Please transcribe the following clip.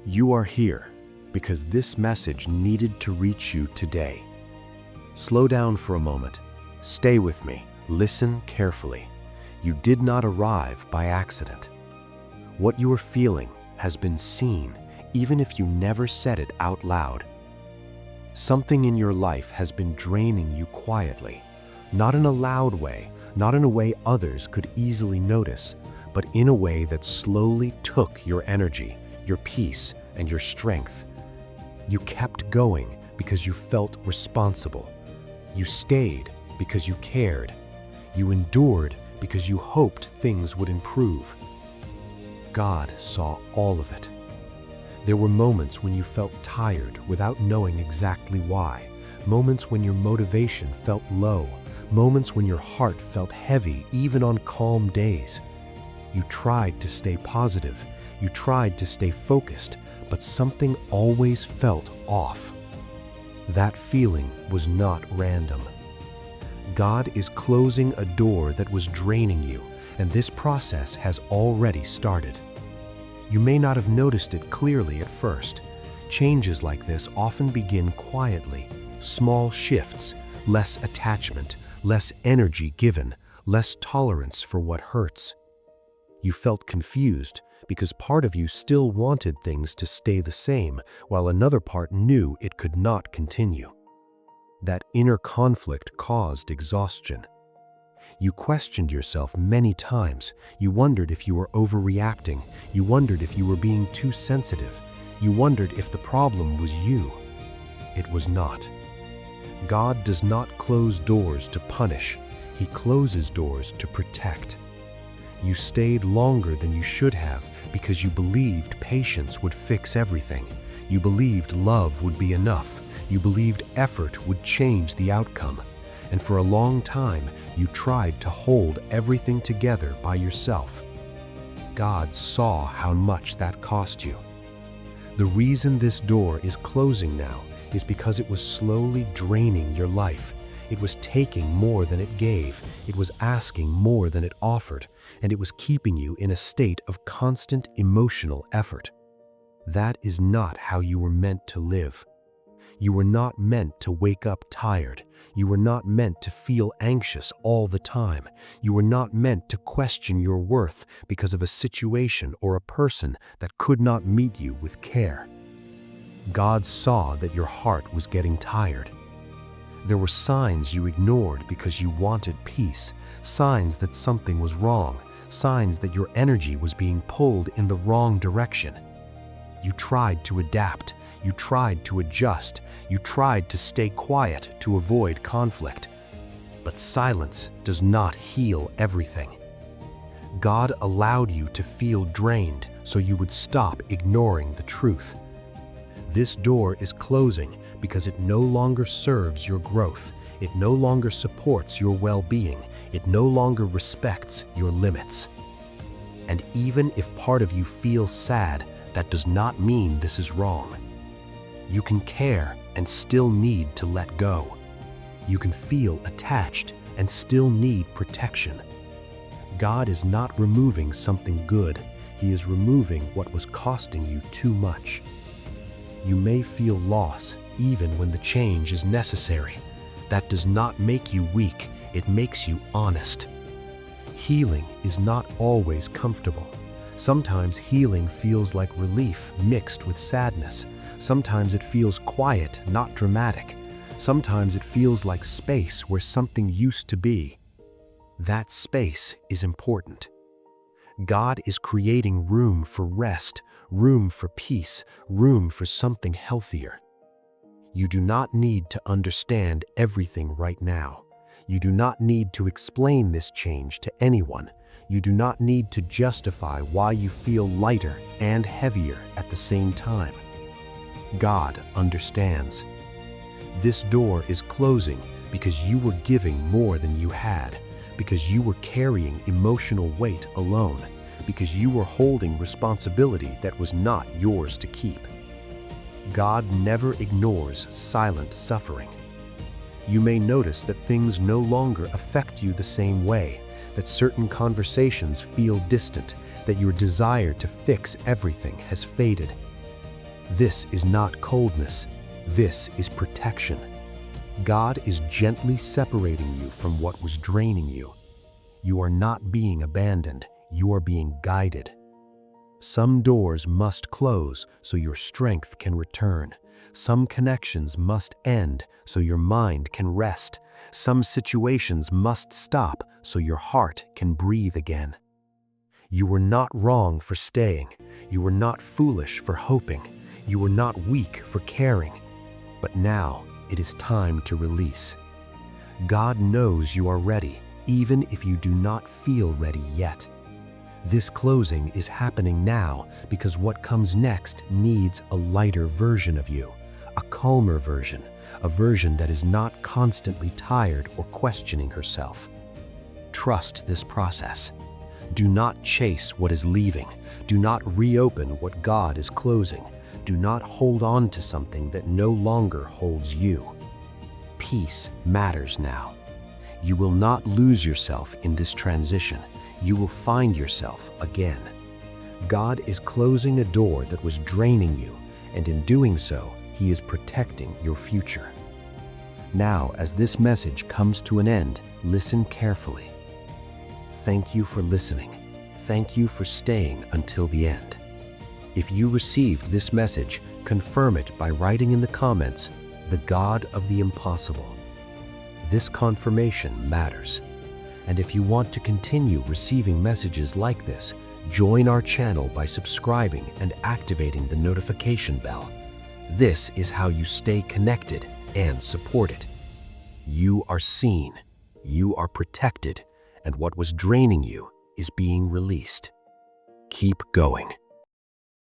You are here because this message needed to reach you today. Slow down for a moment. Stay with me. Listen carefully. You did not arrive by accident. What you are feeling has been seen, even if you never said it out loud. Something in your life has been draining you quietly, not in a loud way, not in a way others could easily notice, but in a way that slowly took your energy, your peace, and your strength. You kept going because you felt responsible. You stayed because you cared. You endured because you hoped things would improve. God saw all of it. There were moments when you felt tired without knowing exactly why, moments when your motivation felt low, moments when your heart felt heavy even on calm days. You tried to stay positive, you tried to stay focused, but something always felt off. That feeling was not random. God is closing a door that was draining you, and this process has already started. You may not have noticed it clearly at first. Changes like this often begin quietly, small shifts, less attachment, less energy given, less tolerance for what hurts. You felt confused because part of you still wanted things to stay the same, while another part knew it could not continue. That inner conflict caused exhaustion. You questioned yourself many times. You wondered if you were overreacting. You wondered if you were being too sensitive. You wondered if the problem was you. It was not. God does not close doors to punish. He closes doors to protect. You stayed longer than you should have because you believed patience would fix everything. You believed love would be enough. You believed effort would change the outcome. And for a long time, you tried to hold everything together by yourself. God saw how much that cost you. The reason this door is closing now is because it was slowly draining your life. It was taking more than it gave. It was asking more than it offered, and it was keeping you in a state of constant emotional effort. That is not how you were meant to live. You were not meant to wake up tired. You were not meant to feel anxious all the time. You were not meant to question your worth because of a situation or a person that could not meet you with care. God saw that your heart was getting tired. There were signs you ignored because you wanted peace, signs that something was wrong, signs that your energy was being pulled in the wrong direction. You tried to adapt, you tried to adjust, you tried to stay quiet to avoid conflict. But silence does not heal everything. God allowed you to feel drained so you would stop ignoring the truth. This door is closing because it no longer serves your growth. It no longer supports your well-being. It no longer respects your limits. And even if part of you feels sad, that does not mean this is wrong. You can care and still need to let go. You can feel attached and still need protection. God is not removing something good. He is removing what was costing you too much. You may feel loss even when the change is necessary. That does not make you weak. It makes you honest. Healing is not always comfortable. Sometimes healing feels like relief mixed with sadness. Sometimes it feels quiet, not dramatic. Sometimes it feels like space where something used to be. That space is important. God is creating room for rest, room for peace, room for something healthier. You do not need to understand everything right now. You do not need to explain this change to anyone. You do not need to justify why you feel lighter and heavier at the same time. God understands. This door is closing because you were giving more than you had, because you were carrying emotional weight alone, because you were holding responsibility that was not yours to keep. God never ignores silent suffering. You may notice that things no longer affect you the same way, that certain conversations feel distant, that your desire to fix everything has faded. This is not coldness. This is protection. God is gently separating you from what was draining you. You are not being abandoned. You are being guided. Some doors must close so your strength can return. Some connections must end so your mind can rest. Some situations must stop so your heart can breathe again. You were not wrong for staying. You were not foolish for hoping. You were not weak for caring. But now it is time to release. God knows you are ready, even if you do not feel ready yet. This closing is happening now because what comes next needs a lighter version of you, a calmer version, a version that is not constantly tired or questioning herself. Trust this process. Do not chase what is leaving. Do not reopen what God is closing. Do not hold on to something that no longer holds you. Peace matters now. You will not lose yourself in this transition. You will find yourself again. God is closing a door that was draining you, and in doing so, He is protecting your future. Now, as this message comes to an end, listen carefully. Thank you for listening. Thank you for staying until the end. If you received this message, confirm it by writing in the comments, "The God of the Impossible." This confirmation matters. And if you want to continue receiving messages like this, join our channel by subscribing and activating the notification bell. This is how you stay connected and supported. You are seen, you are protected, and what was draining you is being released. Keep going.